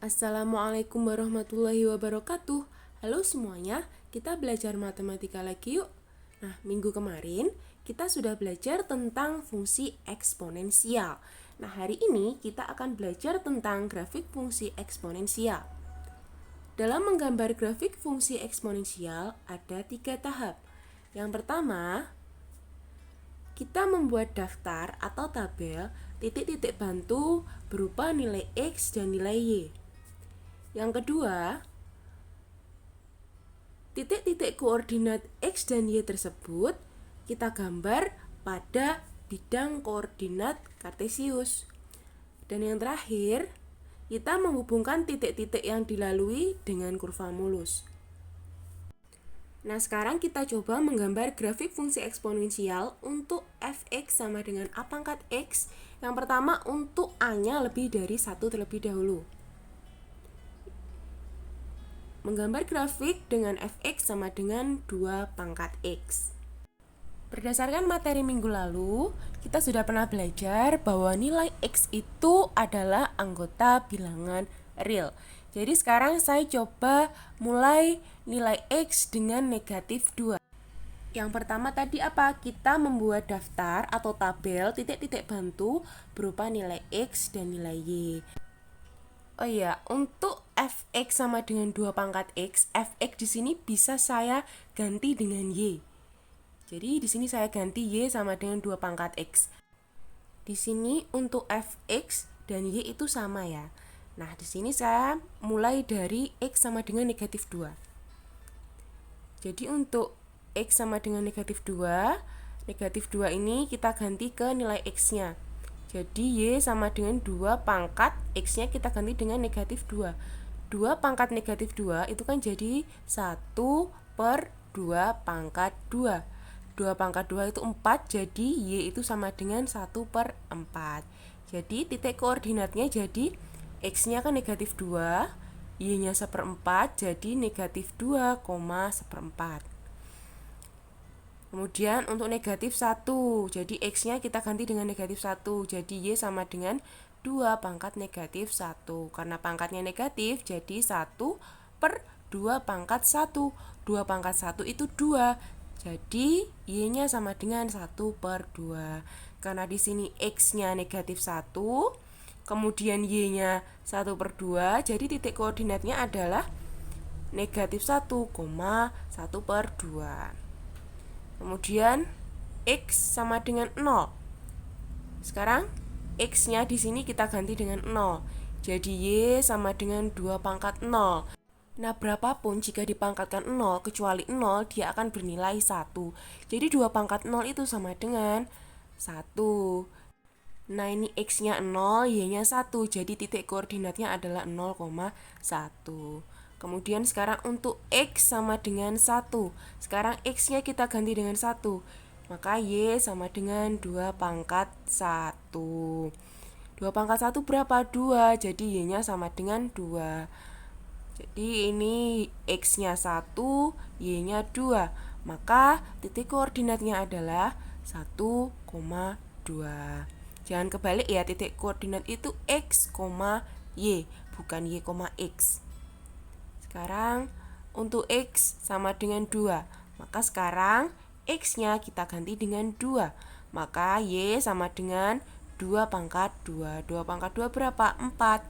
Assalamualaikum warahmatullahi wabarakatuh. Halo semuanya, kita belajar matematika lagi yuk. Nah, minggu kemarin kita sudah belajar tentang fungsi eksponensial. Nah, hari ini kita akan belajar tentang grafik fungsi eksponensial. Dalam menggambar grafik fungsi eksponensial ada 3 tahap. Yang pertama, kita membuat daftar atau tabel titik-titik bantu berupa nilai X dan nilai Y. Yang kedua, titik-titik koordinat X dan Y tersebut kita gambar pada bidang koordinat kartesius. Dan yang terakhir, kita menghubungkan titik-titik yang dilalui dengan kurva mulus. Nah, sekarang kita coba menggambar grafik fungsi eksponensial untuk fx sama dengan a pangkat x. Yang pertama, untuk a-nya lebih dari 1 terlebih dahulu. Menggambar grafik dengan fx sama dengan 2 pangkat x. Berdasarkan materi minggu lalu, kita sudah pernah belajar bahwa nilai x itu adalah anggota bilangan real. Jadi sekarang saya coba mulai nilai x dengan negatif 2. Yang pertama tadi apa? Kita membuat daftar atau tabel titik-titik bantu berupa nilai x dan nilai y. Oh iya, untuk fx sama dengan 2 pangkat x, fx di sini bisa saya ganti dengan y. Jadi di sini saya ganti y sama dengan 2 pangkat x. Di sini untuk fx dan y itu sama ya. Nah, di sini saya mulai dari x sama dengan negatif 2. Jadi untuk x sama dengan negatif 2, negatif 2 ini kita ganti ke nilai x-nya. Jadi y sama dengan 2 pangkat x-nya kita ganti dengan negatif 2. 2 pangkat negatif 2 itu kan jadi 1 per 2 pangkat 2. 2 pangkat 2 itu 4, jadi y itu sama dengan 1 per 4. Jadi titik koordinatnya jadi x-nya kan negatif 2, y-nya 1/4, jadi negatif 2, 1/4. Kemudian untuk negatif 1, jadi x-nya kita ganti dengan negatif 1, jadi y sama dengan 2 pangkat negatif 1. Karena pangkatnya negatif, jadi 1 per 2 pangkat 1. 2 pangkat 1 itu 2, jadi y-nya sama dengan 1 per 2. Karena di sini x-nya negatif 1, kemudian y-nya 1 per 2, jadi titik koordinatnya adalah negatif 1, 1 per 2. Kemudian x sama dengan 0. Sekarang x-nya di sini kita ganti dengan 0. Jadi y sama dengan 2 pangkat 0. Nah, berapapun jika dipangkatkan 0 kecuali 0, dia akan bernilai 1. Jadi 2 pangkat 0 itu sama dengan 1. Nah, ini x-nya 0, y-nya 1. Jadi titik koordinatnya adalah 0,1. Kemudian sekarang untuk x sama dengan 1. Sekarang x-nya kita ganti dengan 1. Maka y sama dengan 2 pangkat 1. 2 pangkat 1 berapa? 2. Jadi y-nya sama dengan 2. Jadi ini x-nya 1, y-nya 2. Maka titik koordinatnya adalah 1,2. Jangan kebalik ya, titik koordinat itu x, y, bukan y, x. Sekarang untuk x sama dengan 2, maka sekarang x-nya kita ganti dengan 2. Maka y sama dengan 2 pangkat 2. 2 pangkat 2 berapa? 4.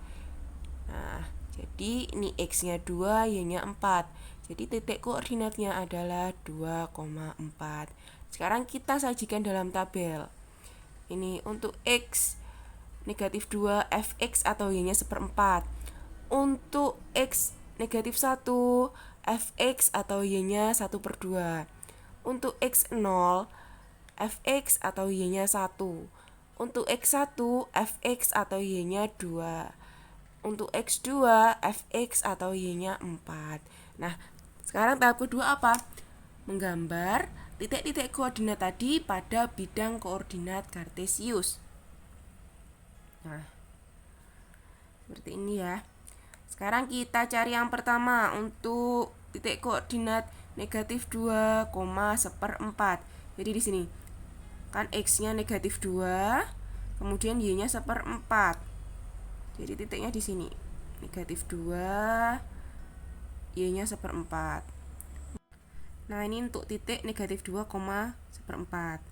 Nah, jadi ini x-nya 2, y-nya 4. Jadi titik koordinatnya adalah 2,4. Sekarang kita sajikan dalam tabel. Ini untuk x negatif 2, fx atau y-nya 1/4. Untuk x negatif 1, fx atau y-nya 1 per 2. Untuk x0, fx atau y-nya 1. Untuk x1, fx atau y-nya 2. Untuk x2, fx atau y-nya 4. Nah, sekarang tahap kedua apa? Menggambar titik-titik koordinat tadi pada bidang koordinat kartesius. Nah, seperti ini ya. Sekarang kita cari yang pertama untuk titik koordinat negatif 2, 1/4. Jadi di sini kan x-nya negatif 2, kemudian y-nya 1/4. Jadi titiknya di sini. negatif 2, Y-nya 1/4. Nah, ini untuk titik negatif 2, 1/4.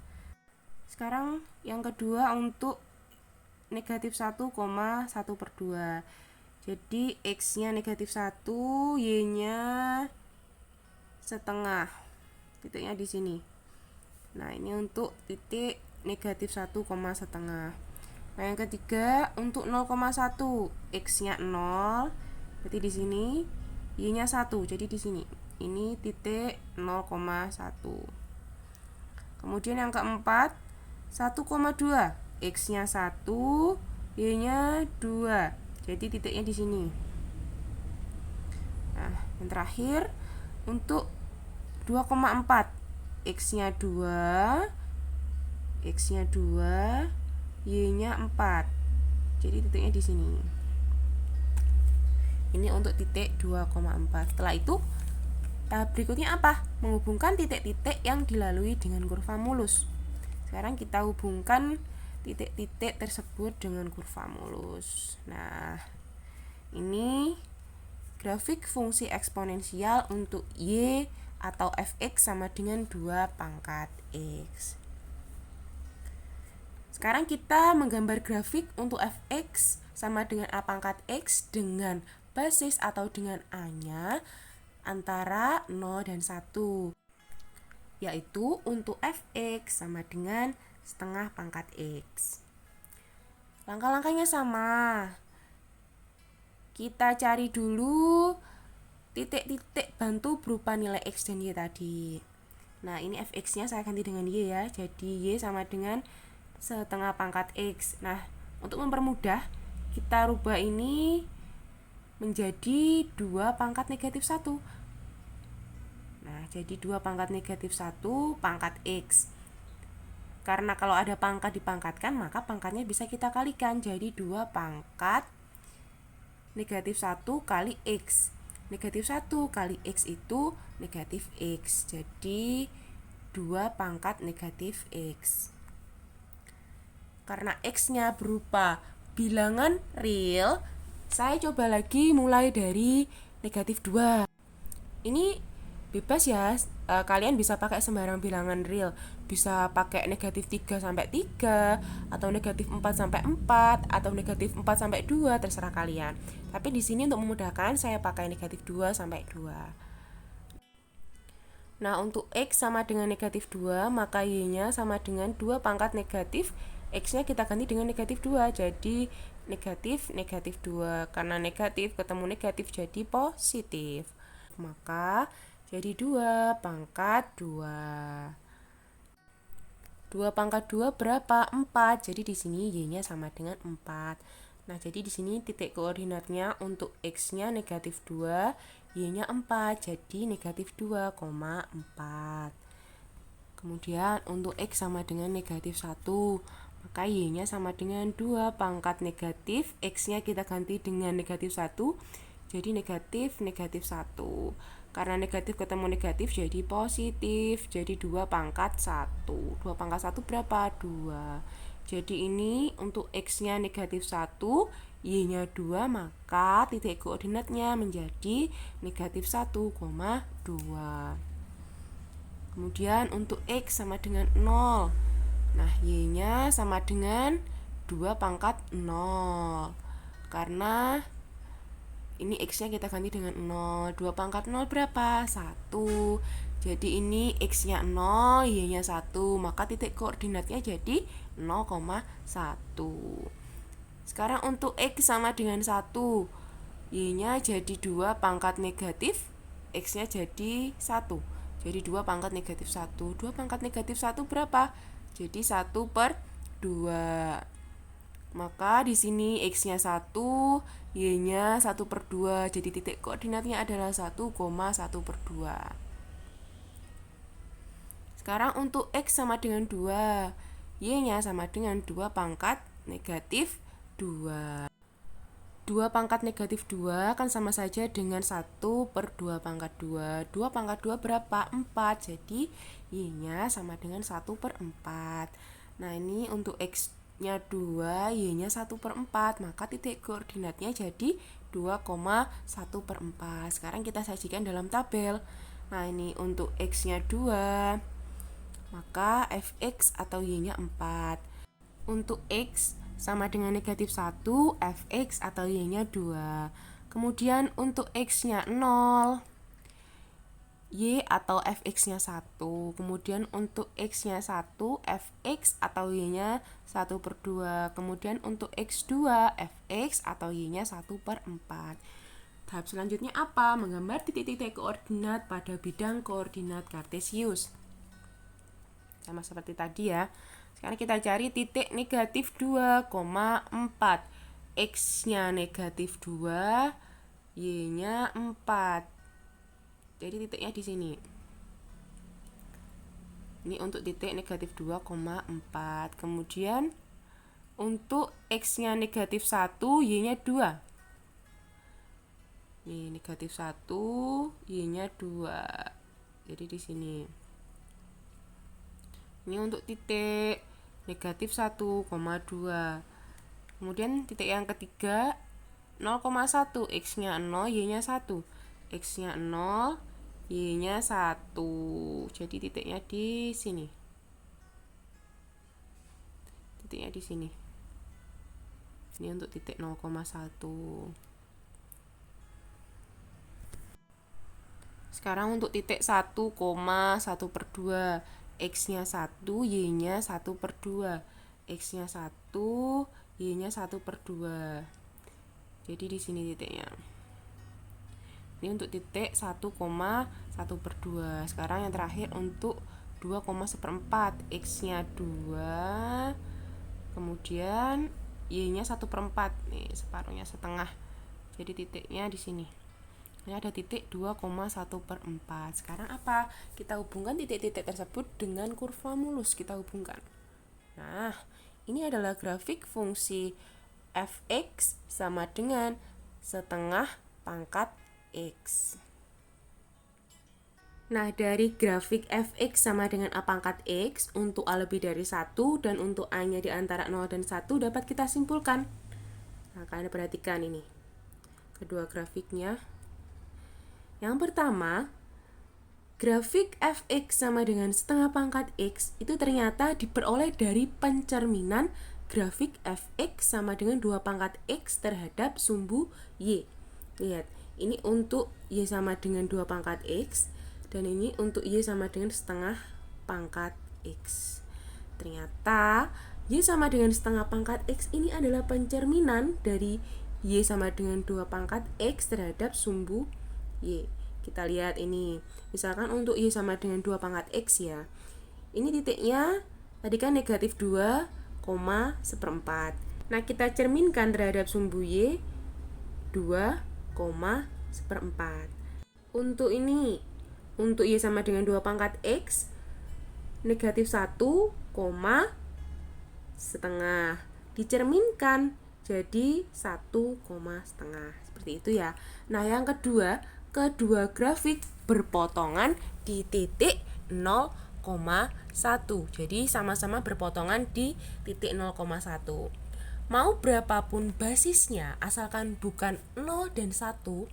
Sekarang yang kedua untuk negatif 1, 1/2. Jadi X-nya negatif 1, Y-nya setengah. Titiknya di sini. Nah, ini untuk titik negatif 1, setengah. Nah, yang ketiga untuk 0,1, X-nya 0, berarti di sini Y-nya 1, jadi di sini. Ini titik 0,1. Kemudian yang keempat 1,2, X-nya 1, Y-nya 2. Jadi titiknya di sini. Nah, yang terakhir untuk 2,4, X-nya 2, X-nya 2, Y-nya 4. Jadi titiknya di sini. Ini untuk titik 2,4. Setelah itu, tahap berikutnya apa? Menghubungkan titik-titik yang dilalui dengan kurva mulus. Sekarang kita hubungkan titik-titik tersebut dengan kurva mulus. Nah, ini grafik fungsi eksponensial untuk Y atau fx sama dengan 2 pangkat X. Sekarang kita menggambar grafik untuk fx sama dengan A pangkat X dengan basis atau dengan A-nya antara 0 dan 1, yaitu untuk fx sama dengan setengah pangkat X. Langkah-langkahnya sama. Kita cari dulu titik-titik bantu berupa nilai X dan Y tadi. Nah, ini fx-nya saya ganti dengan Y ya. Jadi Y sama dengan setengah pangkat X. Nah, untuk mempermudah, kita rubah ini menjadi 2 pangkat negatif 1. Nah, jadi 2 pangkat negatif 1 pangkat X. Karena kalau ada pangkat dipangkatkan, maka pangkatnya bisa kita kalikan. Jadi 2 pangkat negatif 1 kali X. Negatif 1 kali X itu negatif X. Jadi 2 pangkat negatif X. Karena X-nya berupa bilangan real, saya coba lagi mulai dari negatif 2. Ini bebas ya, kalian bisa pakai sembarang bilangan real. Bisa pakai negatif 3 sampai 3, atau negatif 4 sampai 4, atau negatif 4 sampai 2, terserah kalian. Tapi di sini untuk memudahkan saya pakai negatif 2 sampai 2. Nah, untuk X sama dengan negatif 2, maka Y-nya sama dengan 2 pangkat negatif X-nya kita ganti dengan negatif 2. Jadi negatif, negatif 2. Karena negatif ketemu negatif jadi positif. Maka jadi 2 pangkat 2. 2 pangkat 2 berapa? 4. Jadi di sini Y-nya sama dengan 4. Nah, jadi di sini titik koordinatnya untuk X-nya negatif 2, Y-nya 4, jadi negatif 2,4. Kemudian untuk X sama dengan negatif 1, maka Y-nya sama dengan 2 pangkat negatif, X-nya kita ganti dengan negatif 1, jadi negatif, negatif 1. Karena negatif ketemu negatif jadi positif, jadi 2 pangkat 1. 2 pangkat 1 berapa? 2. Jadi ini untuk X-nya negatif 1, Y-nya 2, maka titik koordinatnya menjadi negatif 1,2. Kemudian untuk X sama dengan 0. Nah, Y-nya sama dengan 2 pangkat 0. Karena ini X-nya kita ganti dengan 0. 2 pangkat 0 berapa? 1. Jadi ini X-nya 0, Y-nya 1, maka titik koordinatnya jadi 0,1. Sekarang untuk X sama dengan 1, Y-nya jadi 2 pangkat negatif, X-nya jadi 1. Jadi 2 pangkat negatif 1. 2 pangkat negatif 1 berapa? Jadi 1/2. Maka di sini X-nya 1, Y-nya 1/2. Jadi titik koordinatnya adalah 1,1/2. Sekarang untuk X sama dengan 2, Y-nya sama dengan 2 pangkat negatif 2. 2 pangkat negatif 2 kan sama saja dengan 1/2 pangkat 2. 2 pangkat 2 berapa? 4. Jadi Y-nya sama dengan 1/4. Nah, ini untuk X X-nya 2, Y-nya 1/4, maka titik koordinatnya jadi 2,1/4. Sekarang kita sajikan dalam tabel. Nah, ini untuk X-nya 2, maka Fx atau Y-nya 4. Untuk X sama dengan negatif 1, Fx atau Y-nya 2. Kemudian untuk X-nya 0, Y atau Fx-nya 1. Kemudian untuk X-nya 1, Fx atau Y-nya 1/2. Kemudian untuk X2, Fx atau Y-nya 1/4. Tahap selanjutnya apa? Menggambar titik-titik koordinat pada bidang koordinat kartesius. Sama seperti tadi ya. Sekarang kita cari titik negatif 2,4. X-nya negatif 2, Y-nya 4. Jadi titiknya di sini. Ini untuk titik negatif 2,4. Kemudian untuk X-nya negatif 1, Y-nya 2. Ini negatif 1, Y-nya 2. Jadi di sini. Ini untuk titik negatif 1,2. Kemudian titik yang ketiga 0,1. X-nya 0, Y-nya 1. X-nya 0, Y-nya 1. Jadi titiknya di sini. Titiknya di sini. Ini untuk titik 0,1. Sekarang untuk titik 1,1/2. X-nya 1, Y-nya 1/2. X-nya 1, Y-nya 1/2. Jadi di sini titiknya. Ini untuk titik 1,1/2. Sekarang yang terakhir untuk 2,1/4. X-nya 2, kemudian Y-nya 1/4. Nih, separuhnya setengah. Jadi titiknya di sini. Ini ada titik 2,1/4. Sekarang apa? Kita hubungkan titik-titik tersebut dengan kurva mulus. Kita hubungkan. Nah, ini adalah grafik fungsi Fx sama dengan setengah pangkat X. Nah, dari grafik Fx sama dengan A pangkat X untuk A lebih dari 1 dan untuk A-nya di antara 0 dan 1 dapat kita simpulkan. Nah, kalian perhatikan ini. Kedua grafiknya. Yang pertama, grafik Fx sama dengan setengah pangkat X itu ternyata diperoleh dari pencerminan grafik Fx sama dengan 2 pangkat X terhadap sumbu Y. Lihat, ini untuk Y sama dengan 2 pangkat X, dan ini untuk Y sama dengan setengah pangkat X. Ternyata Y sama dengan setengah pangkat X ini adalah pencerminan dari Y sama dengan 2 pangkat X terhadap sumbu Y. Kita lihat ini. Misalkan untuk Y sama dengan 2 pangkat X ya. Ini titiknya tadi kan negatif 2,1/4. Nah, kita cerminkan terhadap sumbu Y 2,1/4. Untuk ini, untuk Y sama dengan 2 pangkat X, negatif 1,5. Dicerminkan jadi 1,5. Seperti itu ya. Nah, yang kedua grafik berpotongan di titik 0,1. Jadi sama-sama berpotongan di titik 0,1. Mau berapapun basisnya, asalkan bukan 0 dan 1,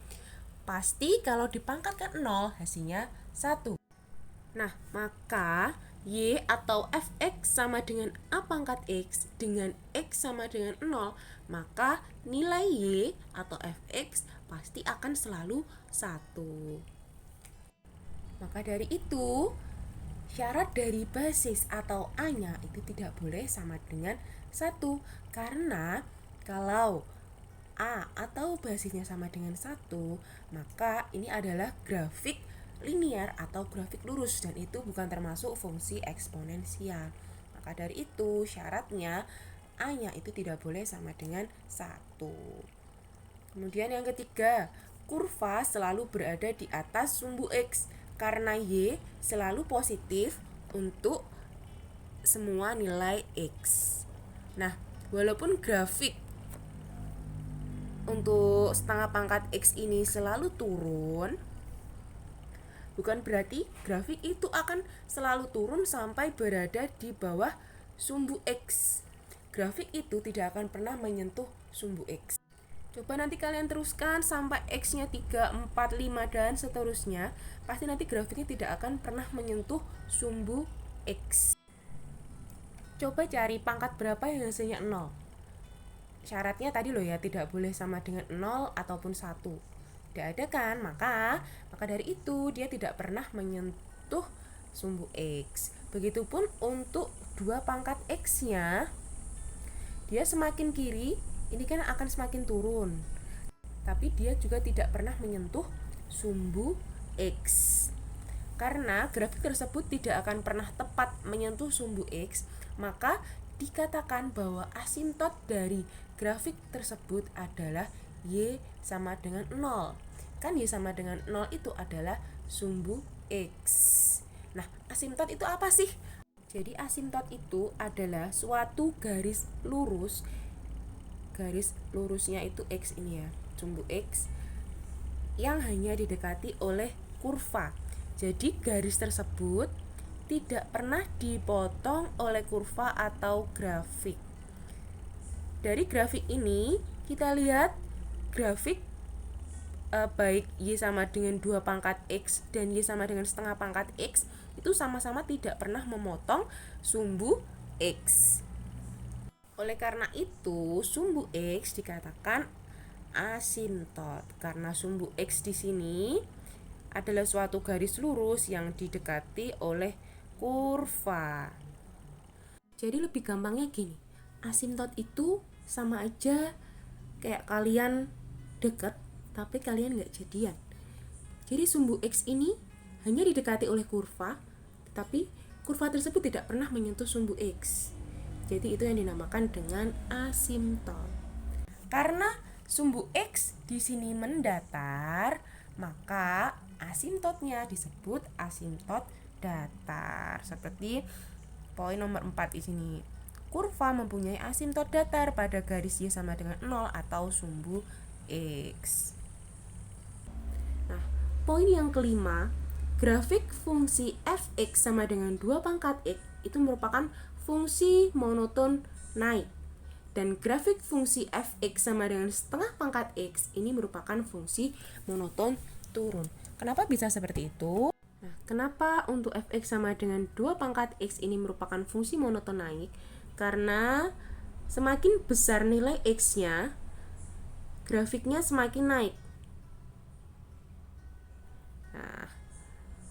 pasti kalau dipangkatkan 0 hasilnya 1. Nah, maka Y atau Fx sama dengan A pangkat X dengan X sama dengan 0, maka nilai Y atau Fx pasti akan selalu 1. Maka dari itu, syarat dari basis atau A-nya itu tidak boleh sama dengan 1. Karena kalau A atau basisnya sama dengan 1, maka ini adalah grafik linear atau grafik lurus, dan itu bukan termasuk fungsi eksponensial. Maka dari itu syaratnya A-nya itu tidak boleh sama dengan 1. Kemudian yang ketiga, kurva selalu berada di atas sumbu X karena Y selalu positif untuk semua nilai X. Nah, walaupun grafik untuk setengah pangkat X ini selalu turun, bukan berarti grafik itu akan selalu turun sampai berada di bawah sumbu X. grafik itu tidak akan pernah menyentuh sumbu X. Coba nanti kalian teruskan sampai X-nya 3, 4, 5, dan seterusnya. Pasti nanti grafiknya tidak akan pernah menyentuh sumbu X. Coba cari pangkat berapa yang hasilnya 0. Syaratnya tadi loh ya, tidak boleh sama dengan 0 ataupun 1. Tidak ada kan? Maka dari itu dia tidak pernah menyentuh sumbu X. Begitupun untuk 2 pangkat X-nya, dia semakin kiri, ini kan akan semakin turun. Tapi dia juga tidak pernah menyentuh sumbu X. Karena grafik tersebut tidak akan pernah tepat menyentuh sumbu X, maka dikatakan bahwa asimtot dari grafik tersebut adalah Y sama dengan 0. Kan Y sama dengan 0 itu adalah sumbu X. Nah, asimtot itu apa sih? Jadi asimtot itu adalah suatu garis lurus. Garis lurusnya itu X ini ya, sumbu X, yang hanya didekati oleh kurva. Jadi garis tersebut tidak pernah dipotong oleh kurva atau grafik. Dari grafik ini kita lihat grafik baik Y sama dengan 2 pangkat X dan Y sama dengan setengah pangkat X itu sama-sama tidak pernah memotong sumbu X. Oleh karena itu sumbu X dikatakan asimtot karena sumbu X di sini adalah suatu garis lurus yang didekati oleh kurva. Jadi lebih gampangnya gini, asimtot itu sama aja kayak kalian deket tapi kalian nggak jadian. Jadi sumbu X ini hanya didekati oleh kurva, tapi kurva tersebut tidak pernah menyentuh sumbu X. Jadi itu yang dinamakan dengan asimtot. Karena sumbu X di sini mendatar, maka asimtotnya disebut asimtot datar. Seperti poin nomor 4 di sini. Kurva mempunyai asimtot datar pada garis Y sama dengan 0 atau sumbu X. Nah, poin yang kelima, grafik fungsi fx sama dengan 2 pangkat X itu merupakan fungsi monoton naik. Dan grafik fungsi fx sama dengan setengah pangkat X ini merupakan fungsi monoton turun. Kenapa bisa seperti itu? Nah, kenapa untuk fx sama dengan 2 pangkat X ini merupakan fungsi monoton naik? Karena semakin besar nilai X-nya, grafiknya semakin naik. Nah,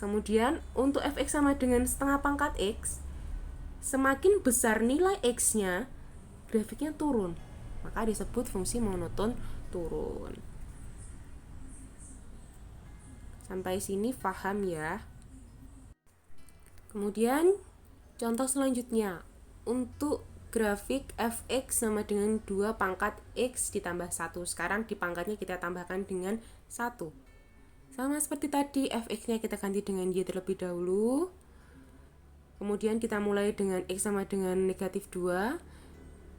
kemudian untuk fx sama dengan setengah pangkat X, semakin besar nilai X-nya, grafiknya turun. Maka disebut fungsi monoton turun. Sampai sini paham ya? Kemudian contoh selanjutnya, untuk grafik fx sama dengan 2 pangkat X ditambah 1. Sekarang di pangkatnya kita tambahkan dengan 1. Sama seperti tadi, fx-nya kita ganti dengan Y terlebih dahulu. Kemudian kita mulai dengan X sama dengan negatif 2.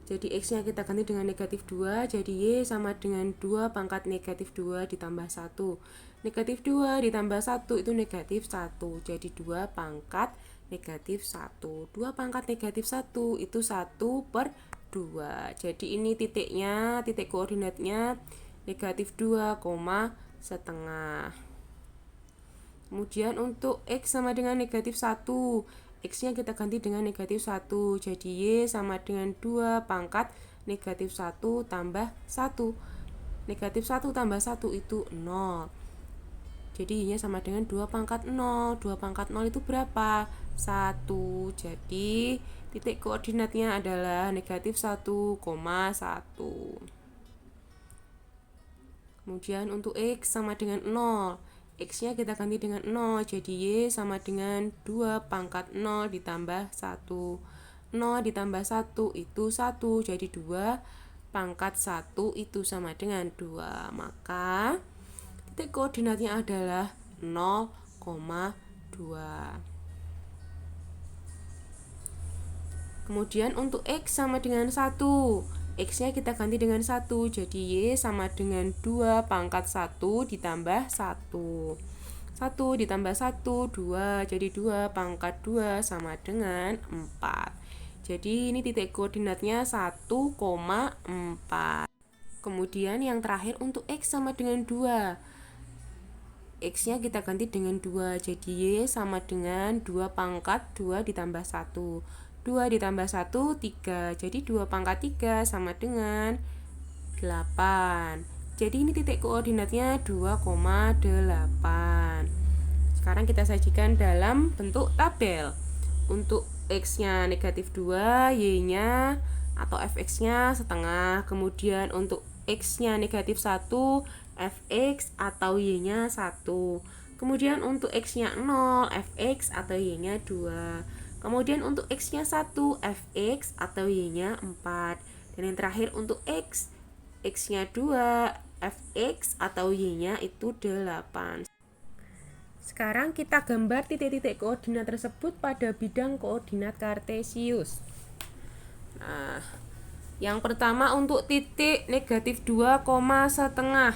Jadi X-nya kita ganti dengan negatif 2. Jadi Y sama dengan 2 pangkat negatif 2 ditambah 1. Negatif 2 ditambah 1 itu negatif 1. Jadi 2 pangkat negatif 1. 2 pangkat negatif 1 itu 1/2. Jadi ini titiknya, titik koordinatnya negatif 2, setengah. Kemudian untuk X sama dengan negatif 1, X-nya kita ganti dengan negatif 1. Jadi Y sama dengan 2 pangkat negatif 1 tambah 1. Negatif 1 tambah 1 itu 0. Jadi Y-nya sama dengan 2 pangkat 0. 2 pangkat 0 itu berapa? 1. Jadi titik koordinatnya adalah negatif 1, 1. Kemudian untuk X sama dengan 0, X-nya kita ganti dengan 0. Jadi Y sama dengan 2 pangkat 0 ditambah 1. 0 ditambah 1 itu 1. Jadi 2 pangkat 1 itu sama dengan 2. Maka titik koordinatnya adalah 0,2. Kemudian untuk X sama dengan 1, X-nya kita ganti dengan 1. Jadi Y sama dengan 2 pangkat 1 ditambah 1. 1 ditambah 1, 2. Jadi 2 pangkat 2 sama dengan 4. Jadi ini titik koordinatnya 1,4. Kemudian yang terakhir untuk X sama dengan 2. X-nya kita ganti dengan 2. Jadi Y sama dengan 2 pangkat 2 ditambah 1. 2 ditambah 1, 3. Jadi 2 pangkat 3 sama dengan 8. Jadi ini titik koordinatnya 2,8. Sekarang kita sajikan dalam bentuk tabel. Untuk X-nya negatif 2, Y-nya atau Fx-nya setengah. Kemudian untuk X-nya negatif 1, Fx atau Y-nya 1. Kemudian untuk X-nya 0, Fx atau Y-nya 2. Kemudian untuk X-nya 1, Fx atau Y-nya 4. Dan yang terakhir untuk X-nya 2, Fx atau Y-nya itu 8. Sekarang kita gambar titik-titik koordinat tersebut pada bidang koordinat kartesius. Nah, yang pertama untuk titik negatif 2, setengah.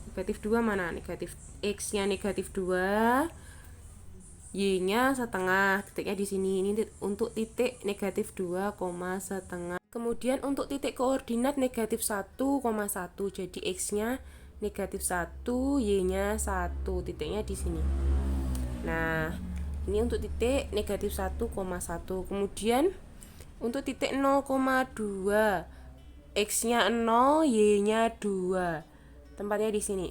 Negatif 2 mana? Negatif X-nya negatif 2, Y-nya setengah. Titiknya di sini. Ini untuk titik negatif 2, setengah. Kemudian untuk titik koordinat negatif 1,1. Jadi X-nya negatif 1, Y-nya 1. Titiknya di sini. Nah, ini untuk titik negatif 1,1. Kemudian untuk titik 0,2. X-nya 0, Y-nya 2. Tempatnya di sini.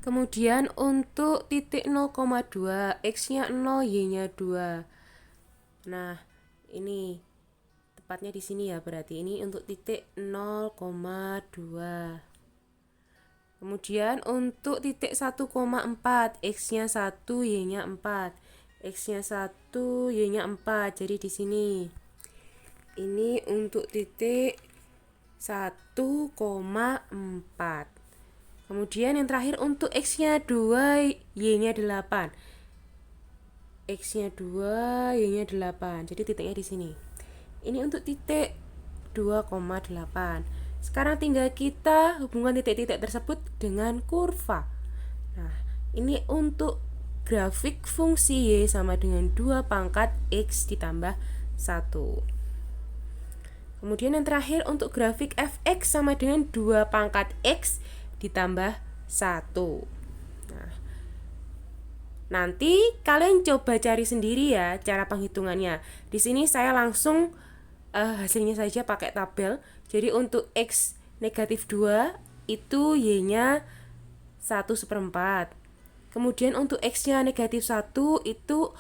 Kemudian untuk titik 0,2, X-nya 0, Y-nya 2. Nah, ini tepatnya di sini ya, berarti ini untuk titik 0,2. Kemudian untuk titik 1,4, X-nya 1, Y-nya 4. X-nya 1, Y-nya 4. Jadi di sini. Ini untuk titik 1,4. Kemudian yang terakhir untuk X-nya 2, Y-nya 8. X-nya 2, Y-nya 8. Jadi titiknya di sini. Ini untuk titik 2,8. Sekarang tinggal kita hubungkan titik-titik tersebut dengan kurva. Nah, ini untuk grafik fungsi Y sama dengan 2 pangkat X ditambah 1. Kemudian yang terakhir untuk grafik Fx sama dengan 2 pangkat X ditambah 1. Nah, nanti kalian coba cari sendiri ya cara penghitungannya. Di sini saya langsung hasilnya saja pakai tabel. Jadi untuk X negatif 2 itu Y-nya 1/4. Kemudian untuk X-nya negatif 1 itu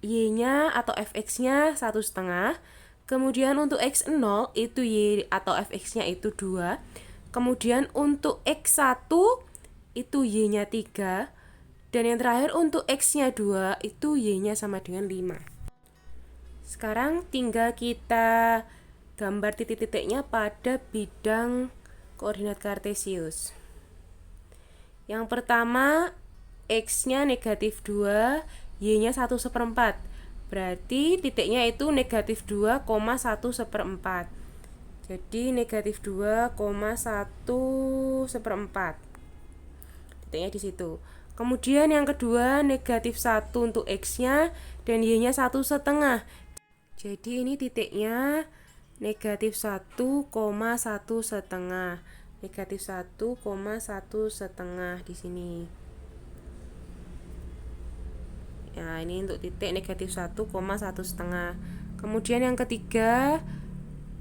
Y-nya atau Fx-nya 1,5. Kemudian untuk X0 itu Y atau Fx-nya itu 2. Kemudian untuk X1 itu Y-nya 3. Dan yang terakhir untuk X-nya 2 itu Y-nya sama dengan 5. Sekarang tinggal kita gambar titik-titiknya pada bidang koordinat kartesius. Yang pertama X-nya negatif 2, Y-nya 1/4. Berarti titiknya itu negatif 2,1/4. Jadi negatif 2,1/4. Titiknya di situ. Kemudian yang kedua negatif 1 untuk X-nya dan Y-nya 1,5. Jadi ini titiknya negatif 1,1/2. Negatif 1,1/2 di sini. Nah, ini untuk titik negatif 1,1/2. Kemudian yang ketiga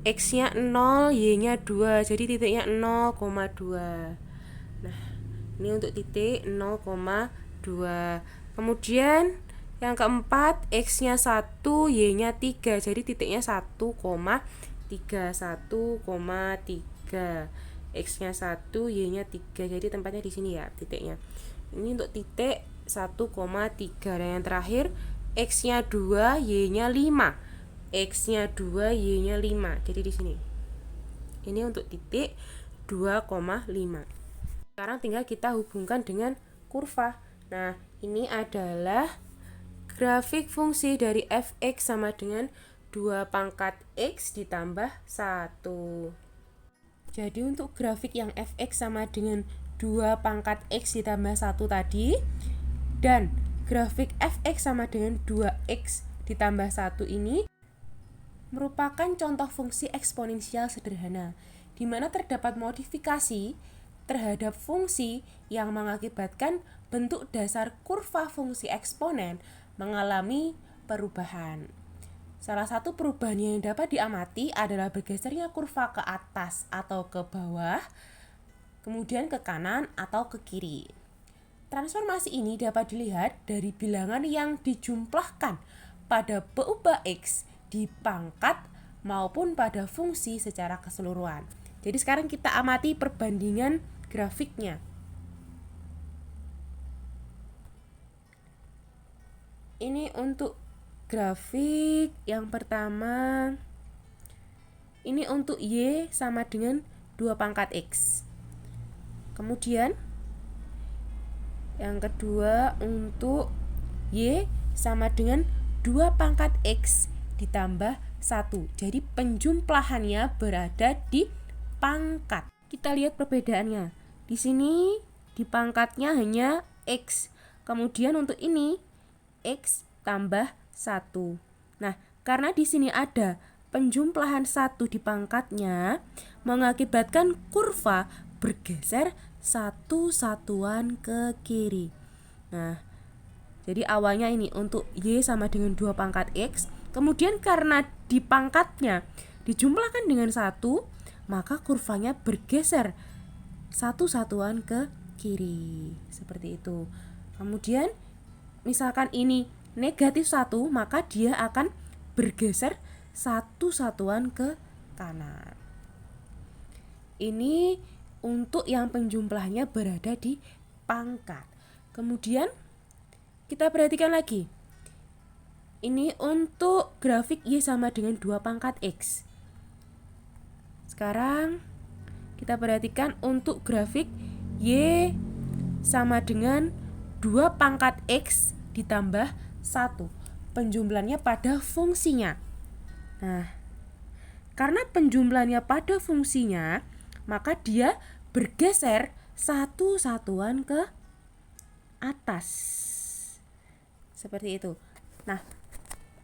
X-nya 0, Y-nya 2. Jadi titiknya 0,2. Nah, ini untuk titik 0,2. Kemudian yang keempat X-nya 1, Y-nya 3. Jadi titiknya 1,3. 1,3. X-nya 1, Y-nya 3. Jadi tempatnya di sini ya titiknya. Ini untuk titik 1,3. Dan yang terakhir X-nya 2, Y-nya 5. X-nya 2, Y-nya 5. Jadi di sini. Ini untuk titik 2,5. Sekarang tinggal kita hubungkan dengan kurva. Nah, ini adalah grafik fungsi dari Fx sama dengan 2 pangkat X ditambah 1. Jadi untuk grafik yang Fx sama dengan 2 pangkat X ditambah 1 tadi, dan grafik Fx sama dengan 2X ditambah 1 ini, merupakan contoh fungsi eksponensial sederhana, di mana terdapat modifikasi terhadap fungsi yang mengakibatkan bentuk dasar kurva fungsi eksponen mengalami perubahan. Salah satu perubahan yang dapat diamati adalah bergesernya kurva ke atas atau ke bawah, kemudian ke kanan atau ke kiri. Transformasi ini dapat dilihat dari bilangan yang dijumlahkan pada PUBA X di pangkat maupun pada fungsi secara keseluruhan. Jadi sekarang kita amati perbandingan grafiknya. Ini untuk grafik yang pertama. Ini untuk Y sama dengan 2 pangkat X. Kemudian yang kedua untuk Y sama dengan 2 pangkat X ditambah 1. Jadi penjumlahannya berada di pangkat. Kita lihat perbedaannya. Di sini di pangkatnya hanya X. Kemudian untuk ini X tambah 1. Nah, karena di sini ada penjumlahan 1 di pangkatnya, mengakibatkan kurva bergeser 1 satuan ke kiri. Nah, jadi awalnya ini untuk Y sama dengan 2 pangkat X. Kemudian karena di pangkatnya dijumlahkan dengan 1, maka kurvanya bergeser 1 satuan ke kiri. Seperti itu. Kemudian misalkan ini negatif 1, maka dia akan bergeser 1 satuan ke kanan. Ini untuk yang penjumlahnya berada di pangkat. Kemudian kita perhatikan lagi. Ini untuk grafik Y sama dengan 2 pangkat X. Sekarang kita perhatikan untuk grafik Y sama dengan 2 pangkat X ditambah 1. Penjumlahannya pada fungsinya. Nah, karena penjumlahannya pada fungsinya, maka dia bergeser 1 satuan ke atas. Seperti itu. Nah,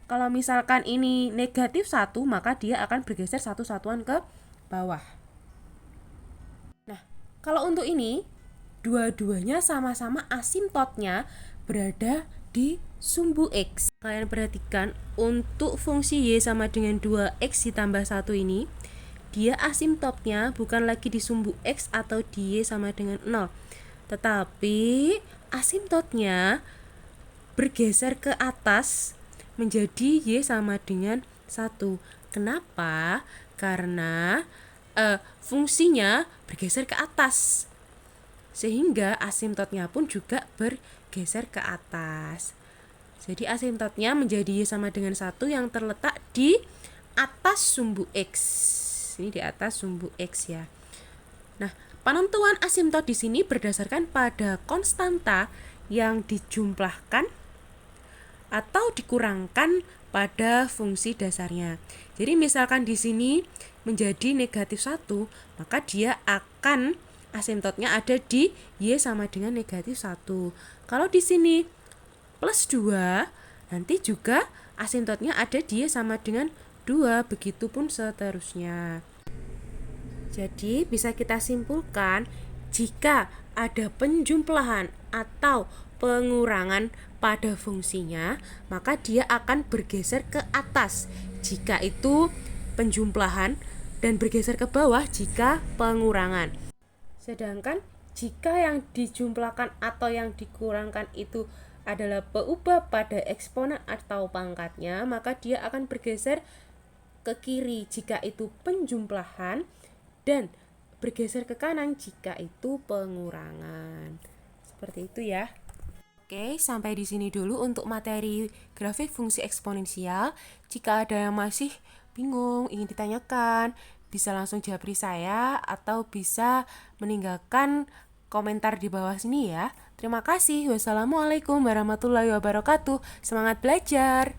kalau misalkan ini negatif 1, maka dia akan bergeser 1 satuan ke bawah. Nah, kalau untuk ini, dua-duanya sama-sama asimptotnya berada di sumbu X. Kalian perhatikan, untuk fungsi Y sama dengan 2X ditambah 1 ini, dia asimptotnya bukan lagi di sumbu X atau di Y sama dengan 0, tetapi asimptotnya bergeser ke atas menjadi Y sama dengan 1. Kenapa? Karena fungsinya bergeser ke atas, sehingga asimptotnya pun juga bergeser ke atas. Jadi asimptotnya menjadi Y sama dengan 1 yang terletak di atas sumbu X. Ini di atas sumbu X ya. Nah, penentuan asimptot di sini berdasarkan pada konstanta yang dijumlahkan atau dikurangkan pada fungsi dasarnya. Jadi misalkan di sini menjadi negatif 1, maka dia akan asimptotnya ada di Y sama dengan negatif 1. Kalau di sini plus 2, nanti juga asimptotnya ada di Y sama dengan 2, begitupun seterusnya. Jadi bisa kita simpulkan, jika ada penjumlahan atau pengurangan pada fungsinya, maka dia akan bergeser ke atas jika itu penjumlahan dan bergeser ke bawah jika pengurangan. Sedangkan jika yang dijumlahkan atau yang dikurangkan itu adalah PUBA pada eksponen atau pangkatnya, maka dia akan bergeser ke kiri jika itu penjumlahan dan bergeser ke kanan jika itu pengurangan. Seperti itu ya. Oke, sampai di sini dulu untuk materi grafik fungsi eksponensial. Jika ada yang masih bingung, ingin ditanyakan, bisa langsung japri saya atau bisa meninggalkan komentar di bawah sini ya. Terima kasih. Wassalamualaikum warahmatullahi wabarakatuh. Semangat belajar.